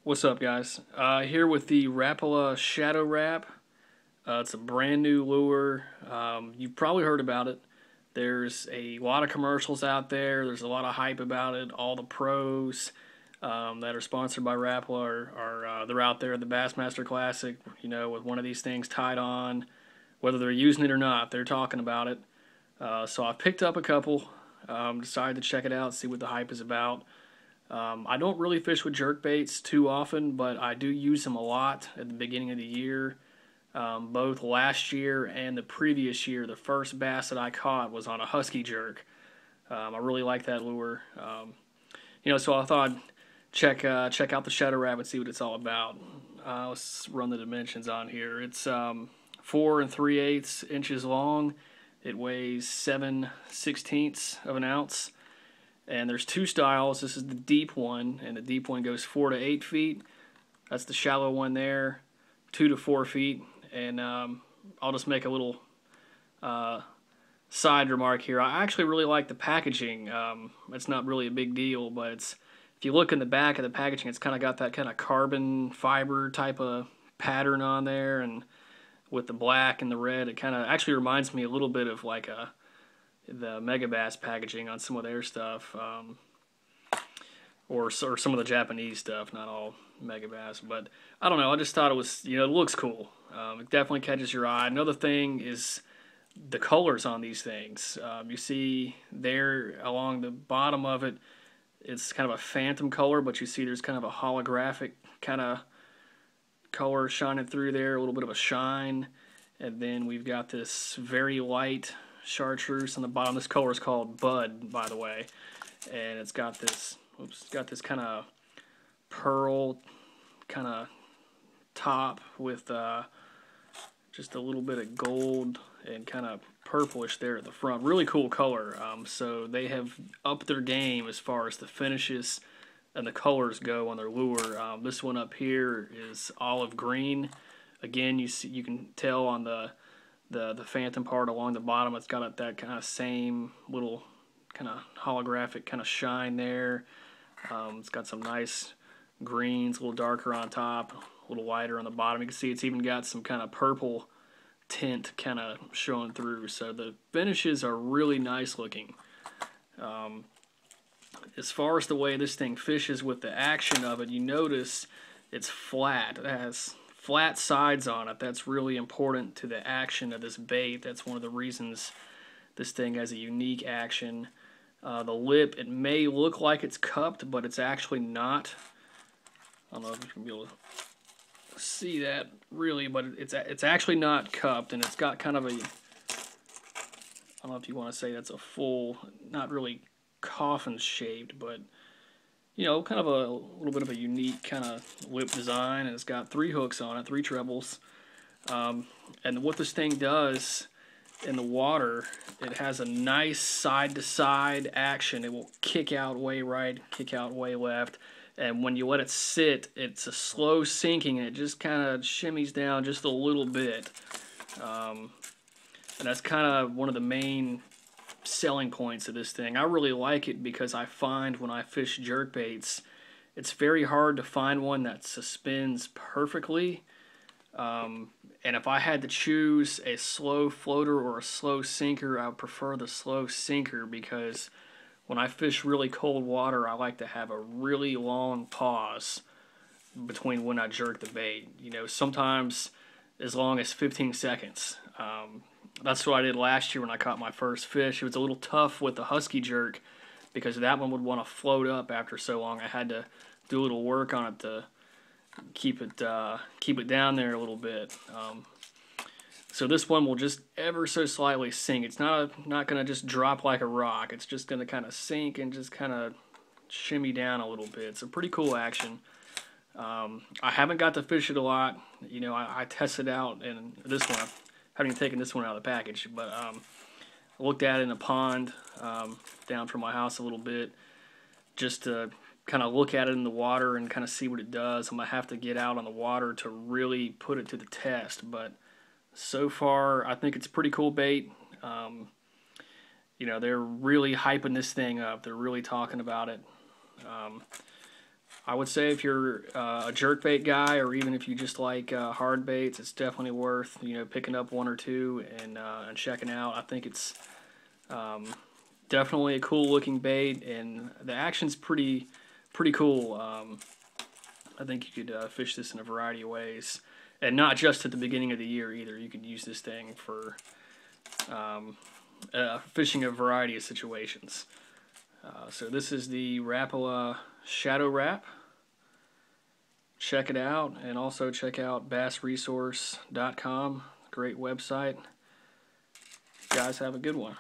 What's up, guys? Here with the Rapala Shadow Rap. It's a brand new lure. You've probably heard about it. There's a lot of commercials out there. There's a lot of hype about it. All the pros that are sponsored by Rapala they're out there at the Bassmaster Classic, with one of these things tied on. Whether they're using it or not, they're talking about it. So I've picked up a couple. Decided to check it out, see what the hype is about. I don't really fish with jerkbaits too often, but I do use them a lot at the beginning of the year. Both last year and the previous year, the first bass that I caught was on a husky jerk. I really like that lure. So I thought I'd check out the Shadow Rap and see what it's all about. Let's run the dimensions on here. It's 4 3/8 inches long. It weighs 7/16 of an ounce. And there's two styles. This is the deep one, and the deep one goes 4 to 8 feet. That's the shallow one there, 2 to 4 feet. And I'll just make a little side remark here. I actually really like the packaging. It's not really a big deal, but if you look in the back of the packaging, it's kind of got that kind of carbon fiber type of pattern on there, and with the black and the red, it kind of actually reminds me a little bit of like the Megabass packaging on some of their stuff, or some of the Japanese stuff, not all Megabass, but I don't know, I just thought it was, it looks cool. It definitely catches your eye. Another thing is the colors on these things. You see there along the bottom of it, it's kind of a phantom color, but you see there's kind of a holographic kind of color shining through there, a little bit of a shine, and then we've got this very light chartreuse on the bottom. This color is called Bud, by the way, and it's got this kind of pearl kind of top with just a little bit of gold and kind of purplish there at the front. Really cool color. So they have upped their game as far as the finishes and the colors go on their lure. This one up here is olive green. Again, you can tell on the phantom part along the bottom, it's got that kind of same little kind of holographic kind of shine there. It's got some nice greens, a little darker on top, a little lighter on the bottom. You can see it's even got some kind of purple tint kind of showing through. So the finishes are really nice looking. As far as the way this thing fishes with the action of it, you notice it's flat. It has flat sides on it. That's really important to the action of this bait. That's one of the reasons this thing has a unique action. The lip, it may look like it's cupped, but it's actually not. I don't know if you can be able to see that really, but it's actually not cupped, and it's got kind of a, I don't know if you want to say that's a full, not really coffin shaped, but kind of a little bit of a unique kind of lip design, and it's got 3 hooks on it, 3 trebles. And what this thing does in the water, it has a nice side-to-side action. It will kick out way right, kick out way left, and when you let it sit, it's a slow sinking, and it just kind of shimmies down just a little bit. And that's kind of one of the main selling points of this thing. I really like it because I find when I fish jerkbaits, it's very hard to find one that suspends perfectly. And if I had to choose a slow floater or a slow sinker, I would prefer the slow sinker, because when I fish really cold water, I like to have a really long pause between when I jerk the bait. Sometimes as long as 15 seconds. That's what I did last year when I caught my first fish. It was a little tough with the husky jerk because that one would want to float up after so long. I had to do a little work on it to keep it down there a little bit. So this one will just ever so slightly sink. It's not going to just drop like a rock. It's just going to kind of sink and just kind of shimmy down a little bit. It's a pretty cool action. I haven't got to fish it a lot. I tested out, and this one, I haven't even taken this one out of the package, but I looked at it in a pond down from my house a little bit, just to kind of look at it in the water and kind of see what it does. I'm going to have to get out on the water to really put it to the test, but so far I think it's a pretty cool bait. They're really hyping this thing up. They're really talking about it. I would say if you're a jerkbait guy, or even if you just like hard baits, it's definitely worth picking up one or two and checking out. I think it's definitely a cool looking bait, and the action's pretty cool. I think you could fish this in a variety of ways, and not just at the beginning of the year either. You could use this thing for fishing a variety of situations. So this is the Rapala Shadow Rap. Check it out, and also check out bassresource.com. Great website. You guys have a good one.